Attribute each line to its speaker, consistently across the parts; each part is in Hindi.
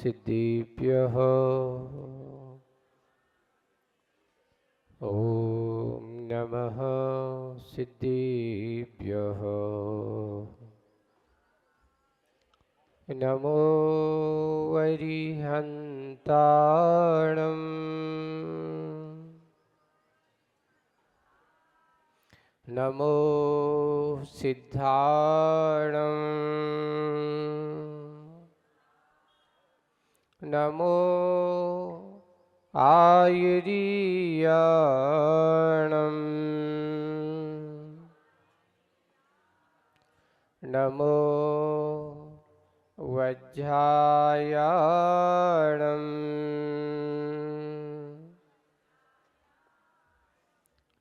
Speaker 1: सिद्धिभ्यः ॐ नमः सिद्धिभ्यः नमो वरिहन्ताणम् नमो सिद्धाणम् नमो आयुरीयाणम् नमो वज्रायाणम्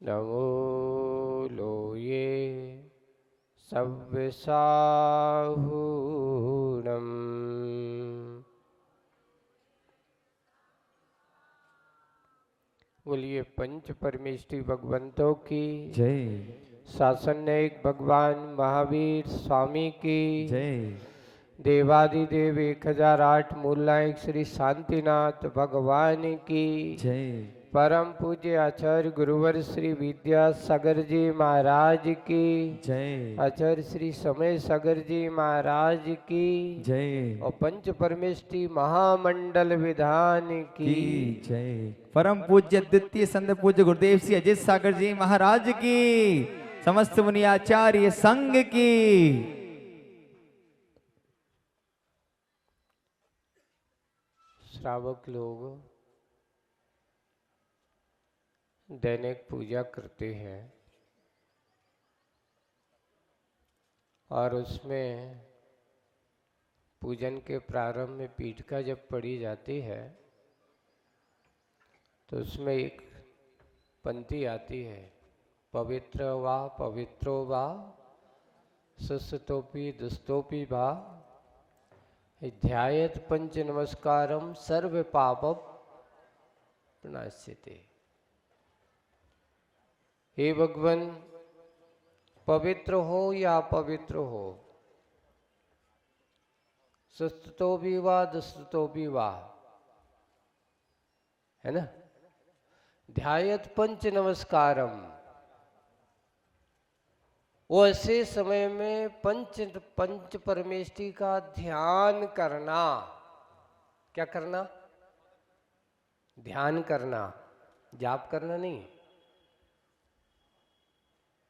Speaker 1: नमो लोये सव्यसाहूणम् बोलिए पंच परमेष्टि भगवंतों की
Speaker 2: जय।
Speaker 1: शासन नायक भगवान महावीर स्वामी की
Speaker 2: जय।
Speaker 1: देवादिदेव 1008 मूल नायक श्री शांतिनाथ भगवान की
Speaker 2: जय।
Speaker 1: परम पूज्य आचार्य गुरुवर श्री विद्यासागर जी महाराज की
Speaker 2: जय।
Speaker 1: आचार्य श्री समय सागर जी महाराज की
Speaker 2: जय।
Speaker 1: और पंच परमेष्टि महामंडल विधान की
Speaker 2: जय। परम पूज्य द्वितीय संत पूज्य गुरुदेव श्री अजित सागर जी महाराज की, समस्त मुनि आचार्य संघ की।
Speaker 1: श्रावक लोग दैनिक पूजा करते हैं और उसमें पूजन के प्रारंभ में पीठिका जब पढ़ी जाती है तो उसमें एक पंक्ति आती है, पवित्र वा पवित्रो वा सुस्तोपि दुस्तोपि वा ध्यायत पंच नमस्कारम सर्व पाप प्रणाश्यते। हे भगवान, पवित्र हो या अपवित्र हो, सुस्तो भी वा दुस्तो भी वा, है ना, ध्यायत पंच नमस्कारम, वो ऐसे समय में पंच परमेष्टि का ध्यान करना। क्या करना? ध्यान करना, जाप करना नहीं।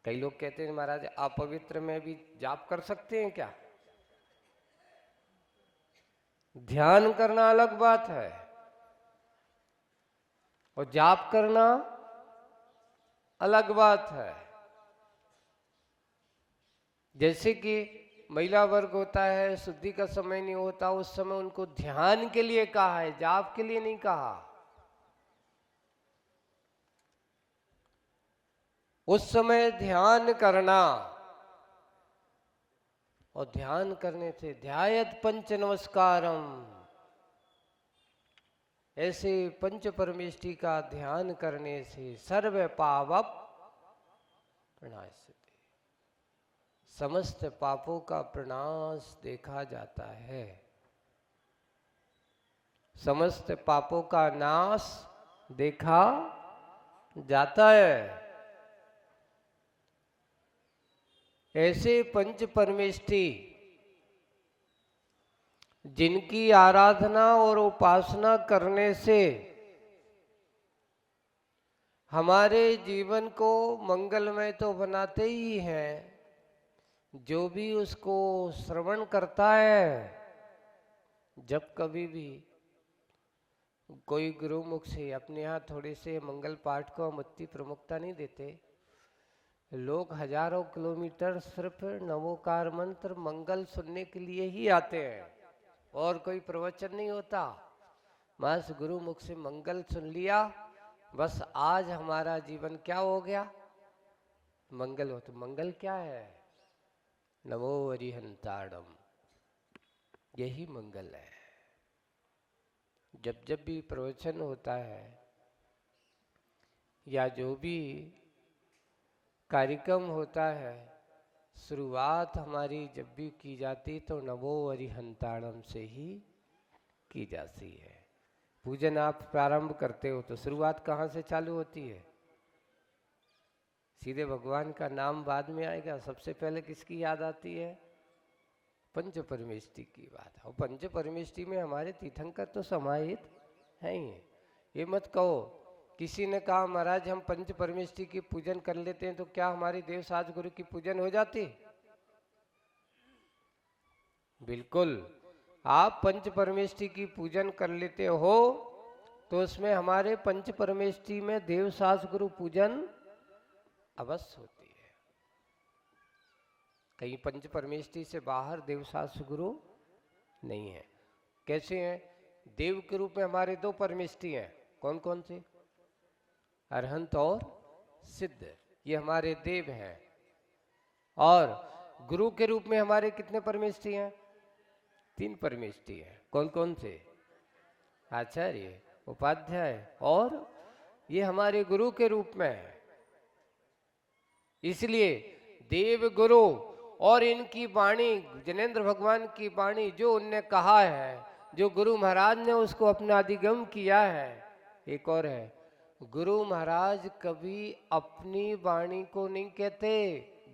Speaker 1: कई लोग कहते हैं महाराज अपवित्र में भी जाप कर सकते हैं क्या? ध्यान करना अलग बात है और जाप करना अलग बात है। जैसे कि महिला वर्ग होता है, शुद्धि का समय नहीं होता, उस समय उनको ध्यान के लिए कहा है, जाप के लिए नहीं कहा। उस समय ध्यान करना, और ध्यान करने से ध्यायत पंच नमस्कारम, ऐसे पंच परमेष्टि का ध्यान करने से सर्व पाप प्रणाश्यते, समस्त पापों का प्रनाश देखा जाता है, समस्त पापों का नाश देखा जाता है। ऐसे पंच परमेष्टि जिनकी आराधना और उपासना करने से हमारे जीवन को मंगलमय तो बनाते ही हैं, जो भी उसको श्रवण करता है, जब कभी भी कोई गुरु मुख से, अपने यहाँ थोड़े से मंगल पाठ को हम उतनी प्रमुखता नहीं देते, लोग हजारों किलोमीटर सिर्फ नवोकार मंत्र मंगल सुनने के लिए ही आते हैं, और कोई प्रवचन नहीं होता। बस गुरु मुख से मंगल सुन लिया, बस आज हमारा जीवन क्या हो गया, मंगल हो। तो मंगल क्या है? नमो अरिहंताणम, यही मंगल है। जब जब भी प्रवचन होता है या जो भी कार्यक्रम होता है, शुरुआत हमारी जब भी की जाती तो नमो अरिहंताणम से ही की जाती है। पूजन आप प्रारंभ करते हो तो शुरुआत कहाँ से चालू होती है? सीधे भगवान का नाम बाद में आएगा, सबसे पहले किसकी याद आती है? पंच परमेष्टि की बात। और पंच परमेष्टि में हमारे तीर्थंकर तो समाहित है ही। ये मत कहो, किसी ने कहा महाराज हम पंच परमेष्टि की पूजन कर लेते हैं तो क्या हमारी देवसाज गुरु की पूजन हो जाती? बिल्कुल। आप पंच परमेष्टि की पूजन कर लेते हो तो उसमें हमारे पंच परमेष्टि में देवसाज गुरु पूजन अवश्य होती है। कहीं पंच परमेष्टि से बाहर देवसास गुरु नहीं है। कैसे हैं? देव के रूप में हमारे दो परमेष्टि हैं। कौन कौन से? अरहंत और सिद्ध, ये हमारे देव हैं। और गुरु के रूप में हमारे कितने परमेष्टि हैं? तीन परमेष्टि हैं। कौन कौन से? आचार्य, उपाध्याय और ये हमारे गुरु के रूप में है। इसलिए देव गुरु और इनकी वाणी, जनेन्द्र भगवान की वाणी जो उनने कहा है, जो गुरु महाराज ने उसको अपना अधिगम किया है। एक और है, गुरु महाराज कभी अपनी वाणी को नहीं कहते,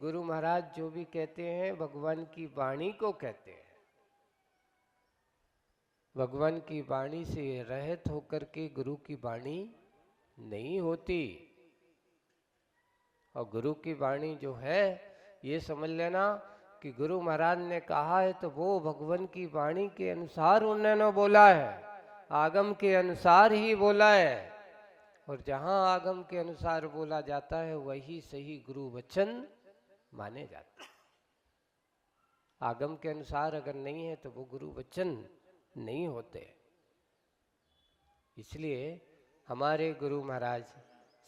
Speaker 1: गुरु महाराज जो भी कहते हैं भगवान की वाणी को कहते हैं। भगवान की वाणी से रहित होकर के गुरु की वाणी नहीं होती। और गुरु की वाणी जो है ये समझ लेना कि गुरु महाराज ने कहा है तो वो भगवान की वाणी के अनुसार उन्होंने बोला है, आगम के अनुसार ही बोला है। और जहां आगम के अनुसार बोला जाता है वही सही गुरु वचन माने जाते हैं। आगम के अनुसार अगर नहीं है तो वो गुरु वचन नहीं होते। इसलिए हमारे गुरु महाराज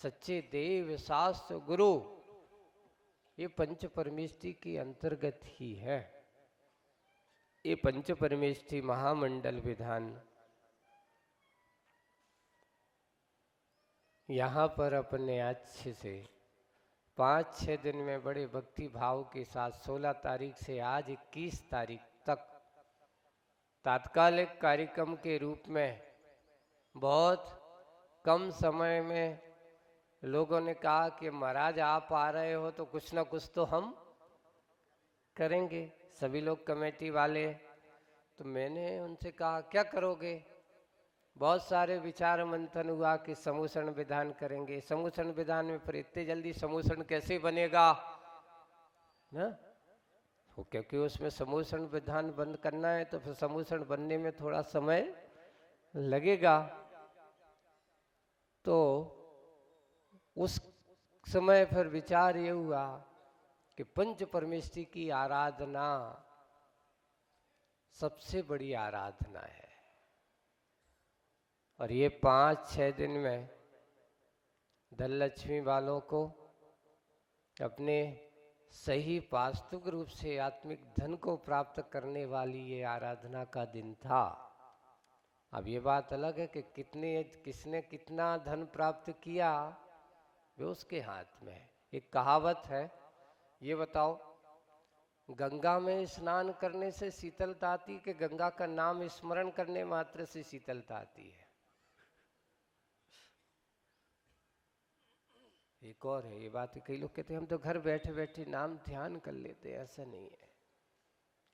Speaker 1: सच्चे देव शास्त्र गुरु ये पंच परमेष्टि के अंतर्गत ही है। ये पंच परमेष्टि महामंडल विधान यहाँ पर अपने अच्छे से 5-6 दिन में बड़े भक्ति भाव के साथ 16 तारीख से आज 21 तारीख तक तात्कालिक कार्यक्रम के रूप में बहुत कम समय में लोगों ने कहा कि महाराज आप आ रहे हो तो कुछ ना कुछ तो हम करेंगे, सभी लोग कमेटी वाले। तो मैंने उनसे कहा क्या करोगे? बहुत सारे विचार मंथन हुआ कि समूषण विधान करेंगे। समूषण विधान में फिर इतने जल्दी समूषण कैसे बनेगा ना? तो क्योंकि उसमें समूषण विधान बंद करना है तो फिर समूषण बनने में थोड़ा समय लगेगा। तो उस समय फिर विचार ये हुआ कि पंच परमेष्टि की आराधना सबसे बड़ी आराधना है। और ये 5-6 दिन में धन लक्ष्मी वालों को अपने सही वास्तविक रूप से आत्मिक धन को प्राप्त करने वाली ये आराधना का दिन था। अब ये बात अलग है कि किसने कितना धन प्राप्त किया वो उसके हाथ में है। एक कहावत है, ये बताओ गंगा में स्नान करने से शीतलता आती कि गंगा का नाम स्मरण करने मात्र से शीतलता आती है? एक और है, ये बात कई लोग कहते हैं हम तो घर बैठे बैठे नाम ध्यान कर लेते हैं। ऐसा नहीं है।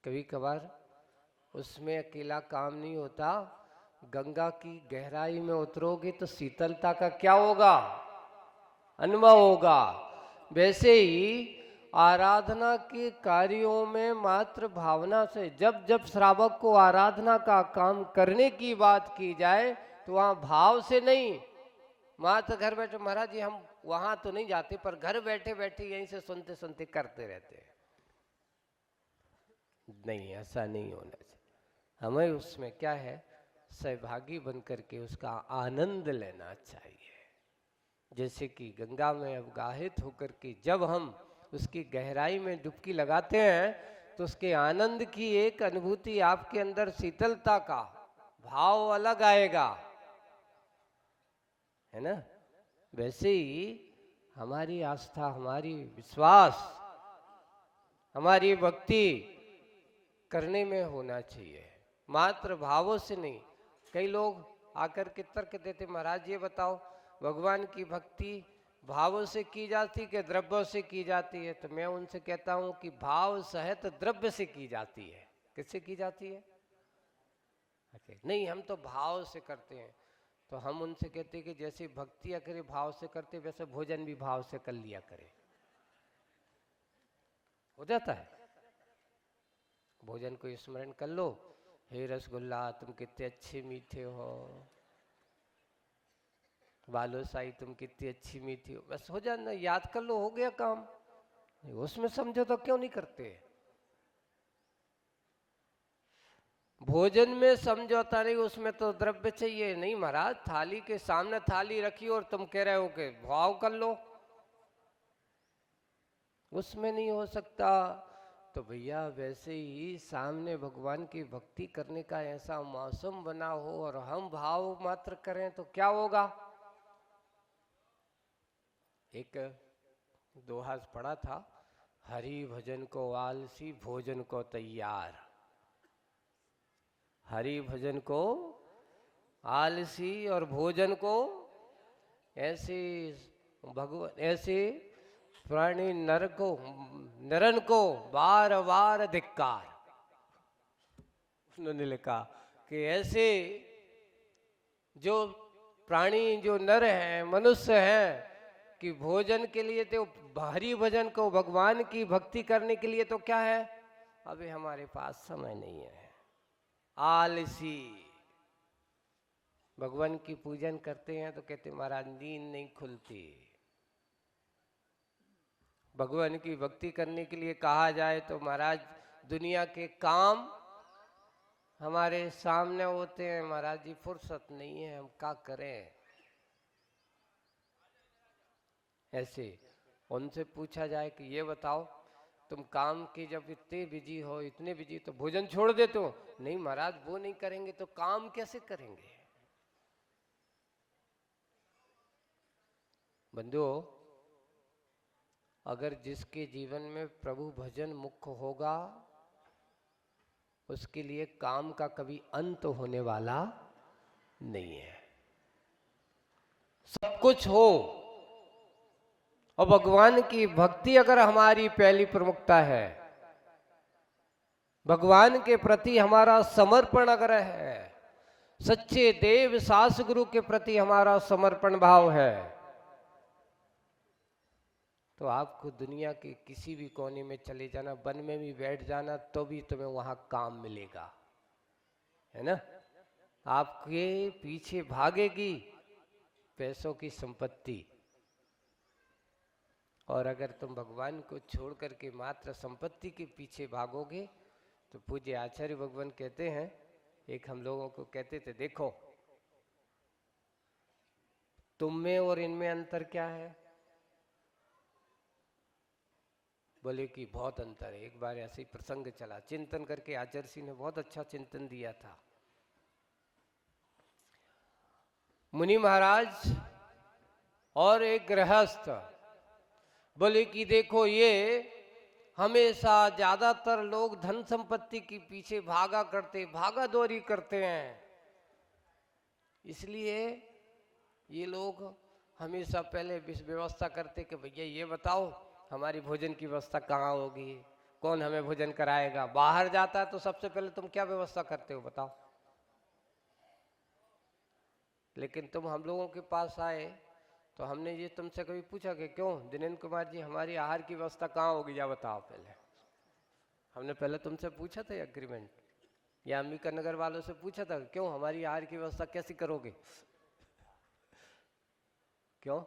Speaker 1: कभी कभार उसमें अकेला काम नहीं होता, गंगा की गहराई में उतरोगे तो शीतलता का क्या होगा? अनुभव होगा। वैसे ही आराधना के कार्यों में मात्र भावना से जब जब श्रावक को आराधना का काम करने की बात की जाए तो वहां भाव से नहीं, मात्र घर बैठे महाराज जी हम वहां तो नहीं जाते पर घर बैठे बैठे यहीं से सुनते सुनते करते रहते हैं। नहीं, ऐसा नहीं होना चाहिए। हमें उसमें क्या है, सहभागी बन करके उसका आनंद लेना चाहिए। जैसे कि गंगा में अवगाहित होकर के जब हम उसकी गहराई में डुबकी लगाते हैं तो उसके आनंद की एक अनुभूति आपके अंदर, शीतलता का भाव अलग आएगा, है ना? वैसे ही हमारी आस्था, हमारी विश्वास, हमारी भक्ति करने में होना चाहिए, मात्र भावों से नहीं। कई लोग आकर के तर्क देते, महाराज ये बताओ भगवान की भक्ति भावों से की जाती कि द्रव्यों से की जाती है? तो मैं उनसे कहता हूं कि भाव सहित द्रव्य से की जाती है। किससे की जाती है? नहीं, हम तो भाव से करते हैं। तो हम उनसे कहते हैं कि जैसे भक्ति करे भाव से करते, वैसे भोजन भी भाव से कर लिया करे, हो जाता है। भोजन को स्मरण कर लो, हे रसगुल्ला तुम कितने अच्छे मीठे हो, बालूशाही तुम कितनी अच्छी मीठी हो, बस हो जाना, याद कर लो, हो गया काम। उसमें समझो तो क्यों नहीं करते? भोजन में समझौता नहीं, उसमें तो द्रव्य चाहिए। नहीं महाराज, थाली के सामने थाली रखी और तुम कह रहे हो कि भाव कर लो, उसमें नहीं हो सकता। तो भैया वैसे ही सामने भगवान की भक्ति करने का ऐसा मौसम बना हो और हम भाव मात्र करें तो क्या होगा? एक दोहा पढ़ा था, हरि भजन को आलसी भोजन को तैयार। हरि भजन को आलसी और भोजन को ऐसे भगवान, ऐसे प्राणी नर को, नरन को बार बार धिक्कार। उन्होंने लिखा कि ऐसे जो प्राणी, जो नर हैं, मनुष्य हैं, कि भोजन के लिए तो हरि भजन को, भगवान की भक्ति करने के लिए तो क्या है, अभी हमारे पास समय नहीं है, आलसी। भगवान की पूजन करते हैं तो कहते महाराज नींद नहीं खुलती। भगवान की भक्ति करने के लिए कहा जाए तो महाराज दुनिया के काम हमारे सामने होते हैं, महाराज जी फुर्सत नहीं है, हम क्या करें। ऐसे उनसे पूछा जाए कि ये बताओ तुम काम की जब इतने बिजी हो, इतने बिजी, तो भोजन छोड़ देते हो? नहीं महाराज, वो नहीं करेंगे तो काम कैसे करेंगे? बंधुओं, अगर जिसके जीवन में प्रभु भजन मुख्य होगा, उसके लिए काम का कभी अंत होने वाला नहीं है। सब कुछ हो और भगवान की भक्ति अगर हमारी पहली प्रमुखता है, भगवान के प्रति हमारा समर्पण अगर है, सच्चे देव सास गुरु के प्रति हमारा समर्पण भाव है, तो आपको दुनिया के किसी भी कोने में चले जाना, वन में भी बैठ जाना, तो भी तुम्हें वहां काम मिलेगा, है ना। आपके पीछे भागेगी पैसों की संपत्ति, और अगर तुम भगवान को छोड़ करके मात्र संपत्ति के पीछे भागोगे, तो पूज्य आचार्य भगवान कहते हैं, एक हम लोगों को कहते थे, देखो तुम में और इनमें अंतर क्या है? बोले कि बहुत अंतर है। एक बार ऐसे ही प्रसंग चला, चिंतन करके आचार्य जी ने बहुत अच्छा चिंतन दिया था। मुनि महाराज और एक गृहस्थ बोले कि देखो, ये हमेशा ज्यादातर लोग धन संपत्ति के पीछे भागा दौड़ी करते हैं, इसलिए ये लोग हमेशा पहले व्यवस्था करते कि भैया ये बताओ हमारी भोजन की व्यवस्था कहाँ होगी, कौन हमें भोजन कराएगा। बाहर जाता है तो सबसे पहले तुम क्या व्यवस्था करते हो बताओ। लेकिन तुम हम लोगों के पास आए तो हमने ये तुमसे कभी पूछा कि क्यों दिनेंद्र कुमार जी हमारी आहार की व्यवस्था कहाँ होगी, या बताओ। पहले हमने पहले तुमसे पूछा था एग्रीमेंट, या अंबिका नगर वालों से पूछा था क्यों हमारी आहार की व्यवस्था कैसी करोगे? क्यों?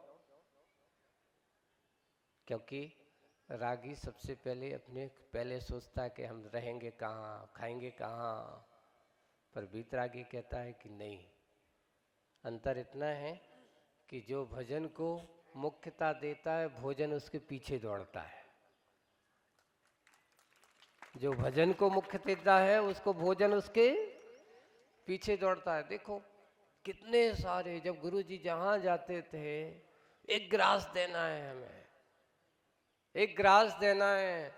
Speaker 1: क्योंकि रागी सबसे पहले सोचता है कि हम रहेंगे कहाँ, खाएंगे कहाँ, पर वीतरागी कहता है कि नहीं। अंतर इतना है कि जो भजन को मुख्यता देता है, भोजन उसके पीछे दौड़ता है। जो भजन को मुख्य देता है, उसको भोजन उसके पीछे दौड़ता है। देखो कितने सारे, जब गुरुजी जहां जाते थे, एक ग्रास देना है हमें, एक ग्रास देना है,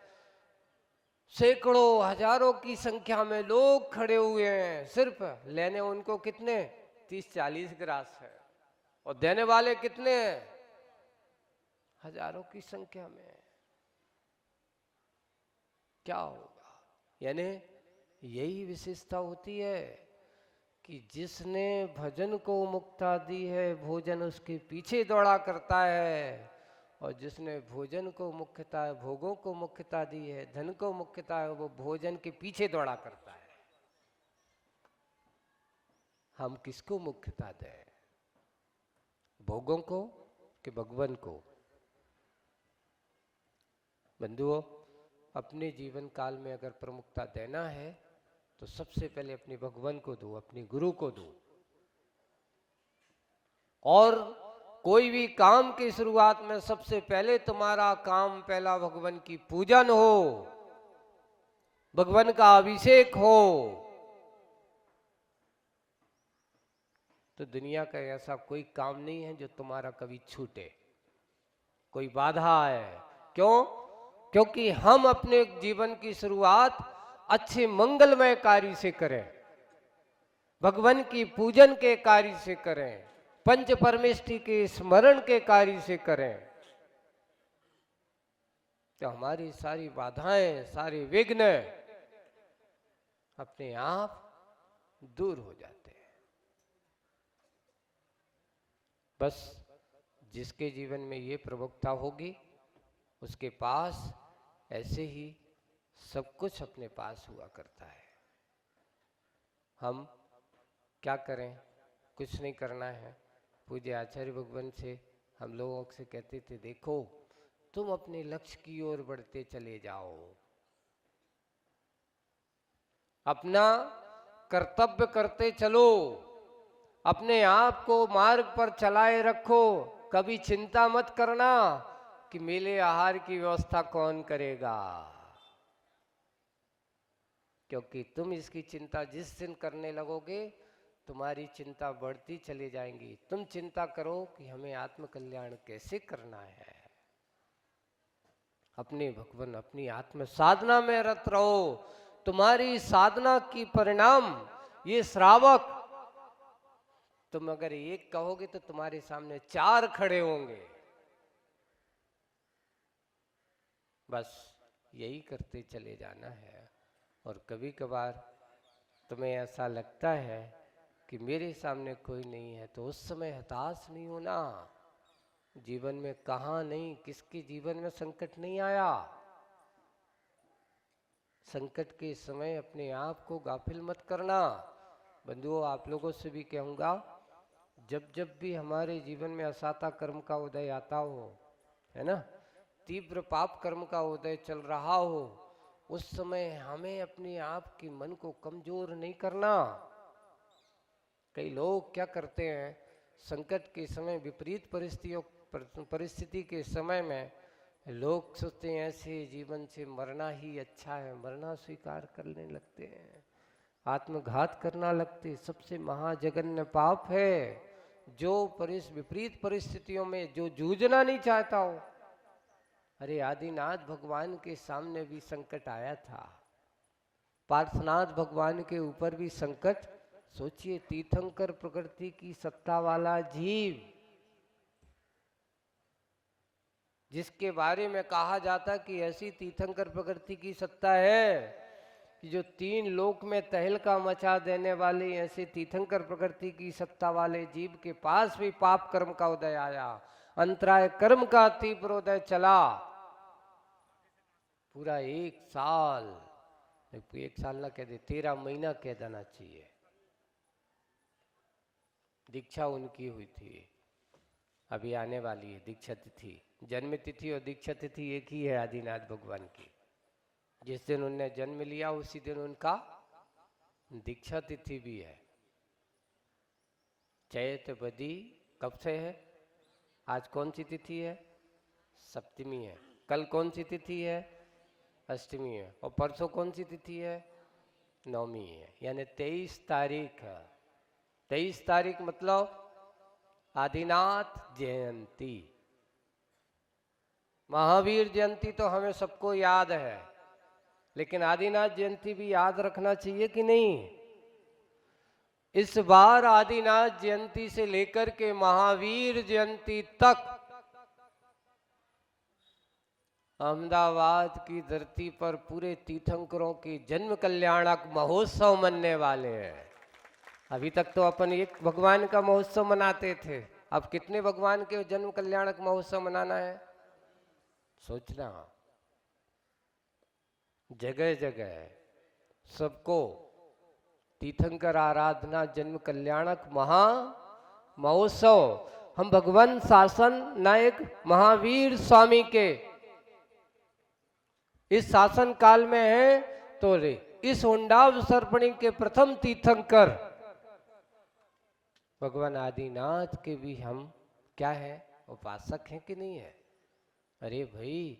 Speaker 1: सैकड़ों हजारों की संख्या में लोग खड़े हुए हैं, सिर्फ लेने उनको कितने 30-40 ग्रास है, और देने वाले कितने हैं, हजारों की संख्या में। क्या होगा? यानी यही विशेषता होती है कि जिसने भजन को मुक्ता दी है, भोजन उसके पीछे दौड़ा करता है, और जिसने भोजन को मुख्यता, भोगों को मुख्यता दी है, धन को मुख्यता है, वो भोजन के पीछे दौड़ा करता है। हम किसको मुख्यता दें, भोगों को कि भगवान को? बंधुओं, अपने जीवन काल में अगर प्रमुखता देना है तो सबसे पहले अपने भगवान को दो, अपने गुरु को दो। और कोई भी काम की शुरुआत में सबसे पहले तुम्हारा काम पहला भगवान की पूजन हो, भगवान का अभिषेक हो, तो दुनिया का ऐसा कोई काम नहीं है जो तुम्हारा कभी छूटे, कोई बाधा है। क्यों? क्योंकि हम अपने जीवन की शुरुआत अच्छे मंगलमय कार्य से करें, भगवान की पूजन के कार्य से करें, पंच परमेष्टि के स्मरण के कार्य से करें, तो हमारी सारी बाधाएं, सारे विघ्न अपने आप दूर हो जाते हैं। बस जिसके जीवन में ये प्रमुखता होगी, उसके पास ऐसे ही सब कुछ अपने पास हुआ करता है। हम क्या करें? कुछ नहीं करना है। पूज्य आचार्य भगवान से हम लोगों से कहते थे, देखो तुम अपने लक्ष्य की ओर बढ़ते चले जाओ, अपना कर्तव्य करते चलो, अपने आप को मार्ग पर चलाए रखो, कभी चिंता मत करना कि मेले आहार की व्यवस्था कौन करेगा, क्योंकि तुम इसकी चिंता जिस दिन करने लगोगे तुम्हारी चिंता बढ़ती चली जाएंगी। तुम चिंता करो कि हमें आत्म कल्याण कैसे करना है, अपने भगवान, अपनी आत्म साधना में रत रहो। तुम्हारी साधना की परिणाम ये श्रावक, तुम अगर एक कहोगे तो तुम्हारे सामने 4 खड़े होंगे। बस यही करते चले जाना है। और कभी कभार तुम्हें ऐसा लगता है कि मेरे सामने कोई नहीं है, तो उस समय हताश नहीं होना। जीवन में कहाँ नहीं, किसके जीवन में संकट नहीं आया। संकट के समय अपने आप को गाफिल मत करना। बंधुओं, आप लोगों से भी कहूँगा, जब जब भी हमारे जीवन में असाता कर्म का उदय आता हो, है ना, तीव्र पाप कर्म का उदय चल रहा हो, उस समय हमें अपने आप के मन को कमजोर नहीं करना। कई लोग क्या करते हैं, संकट के समय, विपरीत परिस्थिति के समय में लोग सोचते हैं ऐसे जीवन से मरना ही अच्छा है, मरना स्वीकार करने लगते हैं, आत्मघात करना लगते। सबसे महाजघन्य पाप है जो विपरीत परिस्थितियों में जो जूझना नहीं चाहता हो। अरे आदिनाथ भगवान के सामने भी संकट आया था, पार्श्वनाथ भगवान के ऊपर भी संकट। सोचिए, तीर्थंकर प्रकृति की सत्ता वाला जीव, जिसके बारे में कहा जाता कि ऐसी तीर्थंकर प्रकृति की सत्ता है कि जो 3 लोक में तहलका मचा देने वाले ऐसे तीर्थंकर प्रकृति की सत्ता वाले जीव के पास भी पाप कर्म का उदय आया, अंतराय कर्म का तीव्र उदय चला। पूरा 1 साल, 1 साल ना कह दे, 13 महीना कह देना चाहिए, दीक्षा उनकी हुई थी। अभी आने वाली है दीक्षा तिथि। जन्म तिथि और दीक्षा तिथि एक ही है आदिनाथ भगवान की। जिस दिन उन्होंने जन्म लिया उसी दिन उनका दीक्षा तिथि भी है। चैत बदी कब से है? आज कौन सी तिथि है? सप्तमी है। कल कौन सी तिथि है? अष्टमी है। और परसों कौन सी तिथि है? नवमी है। यानी 23 तारीख है। 23 तारीख मतलब आदिनाथ जयंती। महावीर जयंती तो हमें सबको याद है, लेकिन आदिनाथ जयंती भी याद रखना चाहिए कि नहीं। इस बार आदिनाथ जयंती से लेकर के महावीर जयंती तक अहमदाबाद की धरती पर पूरे तीर्थंकरों के जन्म कल्याणक महोत्सव मनने वाले हैं। अभी तक तो अपन एक भगवान का महोत्सव मनाते थे, अब कितने भगवान के जन्म कल्याणक महोत्सव मनाना है सोचना। जगह जगह सबको तीर्थंकर आराधना जन्म कल्याणक महा महोत्सव हम भगवान शासन नायक महावीर स्वामी के इस शासन काल में है। तो रे इस हुंडावसर्पणी के प्रथम तीर्थंकर भगवान आदिनाथ के भी हम क्या है, उपासक हैं कि नहीं है। अरे भाई,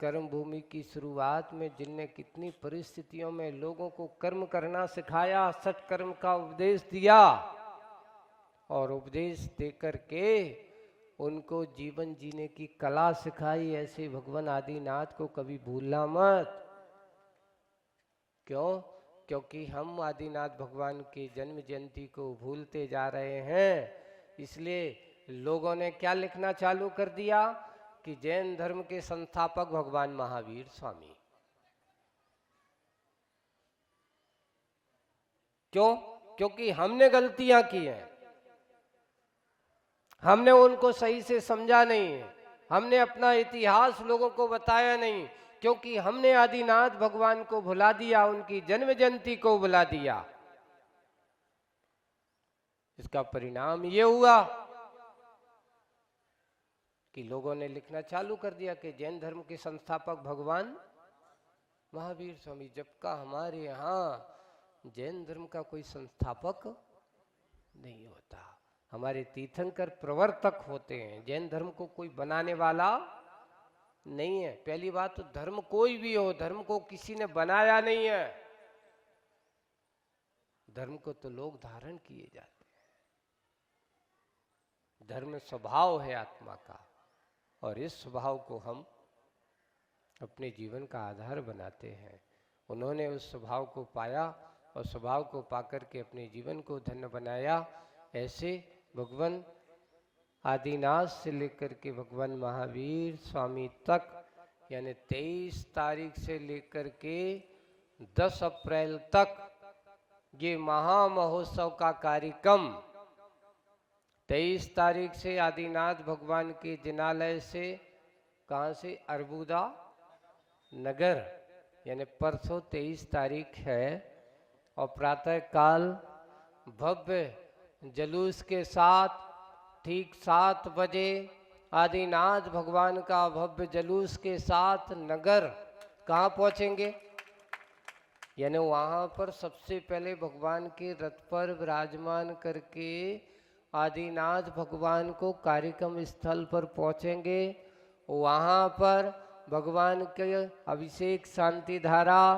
Speaker 1: कर्म भूमि की शुरुआत में जिनने कितनी परिस्थितियों में लोगों को कर्म करना सिखाया, सत्कर्म का उपदेश दिया और उपदेश देकर के उनको जीवन जीने की कला सिखाई, ऐसे भगवान आदिनाथ को कभी भूलना मत। क्यों? क्योंकि हम आदिनाथ भगवान की जन्म जयंती को भूलते जा रहे हैं। इसलिए लोगों ने क्या लिखना चालू कर दिया कि जैन धर्म के संस्थापक भगवान महावीर स्वामी। क्यों? क्योंकि हमने गलतियां की हैं, हमने उनको सही से समझा नहीं, हमने अपना इतिहास लोगों को बताया नहीं, क्योंकि हमने आदिनाथ भगवान को भुला दिया, उनकी जन्म जयंती को भुला दिया। इसका परिणाम ये हुआ कि लोगों ने लिखना चालू कर दिया कि जैन धर्म के संस्थापक भगवान महावीर स्वामी, जबकि हमारे यहाँ जैन धर्म का कोई संस्थापक नहीं होता। हमारे तीर्थंकर प्रवर्तक होते हैं, जैन धर्म को कोई बनाने वाला नहीं है। पहली बात तो धर्म कोई भी हो, धर्म को किसी ने बनाया नहीं है, धर्म को तो लोग धारण किए जाते हैं। धर्म स्वभाव है आत्मा का, और इस स्वभाव को हम अपने जीवन का आधार बनाते हैं। उन्होंने उस स्वभाव को पाया और स्वभाव को पाकर के अपने जीवन को धन्य बनाया। ऐसे भगवान आदिनाथ से लेकर के भगवान महावीर स्वामी तक, यानी 23 तारीख से लेकर के 10 अप्रैल तक ये महा महोत्सव का कार्यक्रम 23 तारीख से आदिनाथ भगवान के जिनालय से, कहाँ से, अरबुदा नगर, यानी परसों 23 तारीख है, और प्रातः काल भव्य जुलूस के साथ ठीक 7 बजे आदिनाथ भगवान का भव्य जुलूस के साथ नगर कहाँ पहुँचेंगे, यानी वहाँ पर सबसे पहले भगवान के रथ पर विराजमान करके आदिनाथ भगवान को कार्यक्रम स्थल पर पहुँचेंगे। वहाँ पर भगवान के अभिषेक शांति धारा,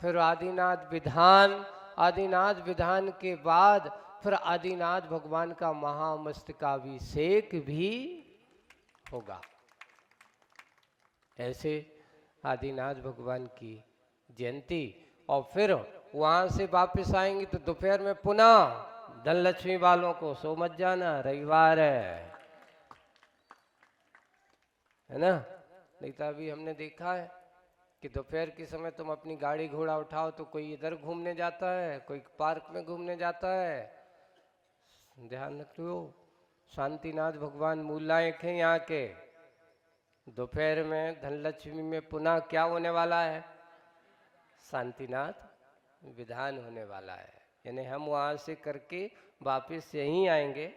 Speaker 1: फिर आदिनाथ विधान, आदिनाथ विधान के बाद फिर आदिनाथ भगवान का महामस्तकाभिषेक भी होगा। ऐसे आदिनाथ भगवान की जयंती, और फिर वहाँ से वापस आएंगे तो दोपहर में पुनः धनलक्ष्मी वालों को सो मत जाना, रविवार है ना। नहीं तो अभी हमने देखा है कि दोपहर के समय तुम अपनी गाड़ी घोड़ा उठाओ तो कोई इधर घूमने जाता है, कोई पार्क में घूमने जाता है। ध्यान रखो, शांतिनाथ भगवान मूल नायक हैं यहाँ के। दोपहर में धनलक्ष्मी में पुनः क्या होने वाला है, शांतिनाथ विधान होने वाला है। यानी हम वहाँ से करके वापस यहीं आएंगे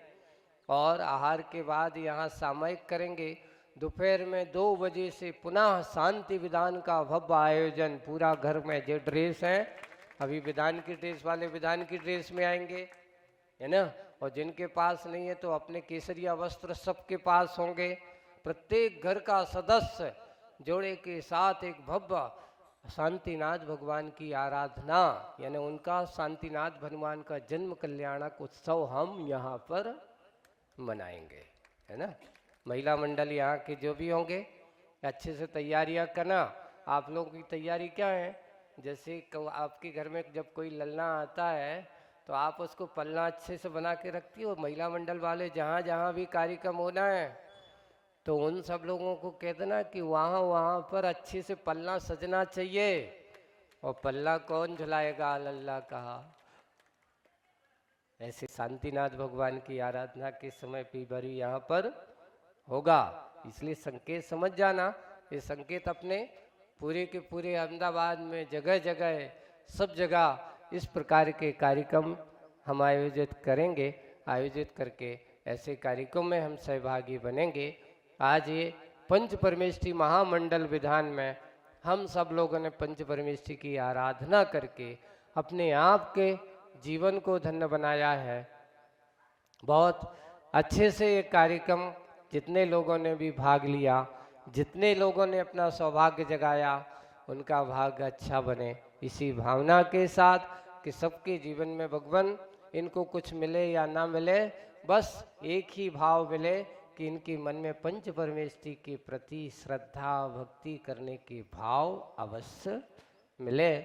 Speaker 1: और आहार के बाद यहाँ सामयिक करेंगे। दोपहर में 2 बजे से पुनः शांति विधान का भव्य आयोजन। पूरा घर में जो ड्रेस है, अभी विधान की ड्रेस वाले विधान की ड्रेस में आएंगे, है ना। और जिनके पास नहीं है तो अपने केसरिया वस्त्र सबके पास होंगे। प्रत्येक घर का सदस्य जोड़े के साथ एक भव्य शांतिनाथ भगवान की आराधना, यानी उनका शांतिनाथ भगवान का जन्म कल्याणक उत्सव हम यहाँ पर मनाएंगे, है ना। महिला मंडल यहाँ के जो भी होंगे अच्छे से तैयारियां करना। आप लोगों की तैयारी क्या है? जैसे आपके घर में जब कोई ललना आता है तो आप उसको पलना अच्छे से बना के रखती हो। महिला मंडल वाले जहाँ जहाँ भी कार्यक्रम होना है तो उन सब लोगों को कह देना कि वहाँ वहाँ पर अच्छे से पलना सजना चाहिए। और पल्ला कौन झुलाएगा? लल्ला कहा। ऐसे शांतिनाथ भगवान की आराधना के समय पीबरी यहाँ पर होगा, इसलिए संकेत समझ जाना। ये संकेत अपने पूरे के पूरे अहमदाबाद में जगह जगह सब जगह इस प्रकार के कार्यक्रम हम आयोजित करेंगे। आयोजित करके ऐसे कार्यक्रम में हम सहभागी बनेंगे। आज ये पंच परमेष्ठी महामंडल विधान में हम सब लोगों ने पंच परमेष्ठी की आराधना करके अपने आप के जीवन को धन्य बनाया है। बहुत अच्छे से ये कार्यक्रम जितने लोगों ने भी भाग लिया, जितने लोगों ने अपना सौभाग्य जगाया, उनका भाग्य अच्छा बने, इसी भावना के साथ कि सबके जीवन में भगवान इनको कुछ मिले या ना मिले, बस एक ही भाव मिले कि इनके मन में पंच परमेष्ठी के प्रति श्रद्धा भक्ति करने के भाव अवश्य मिले।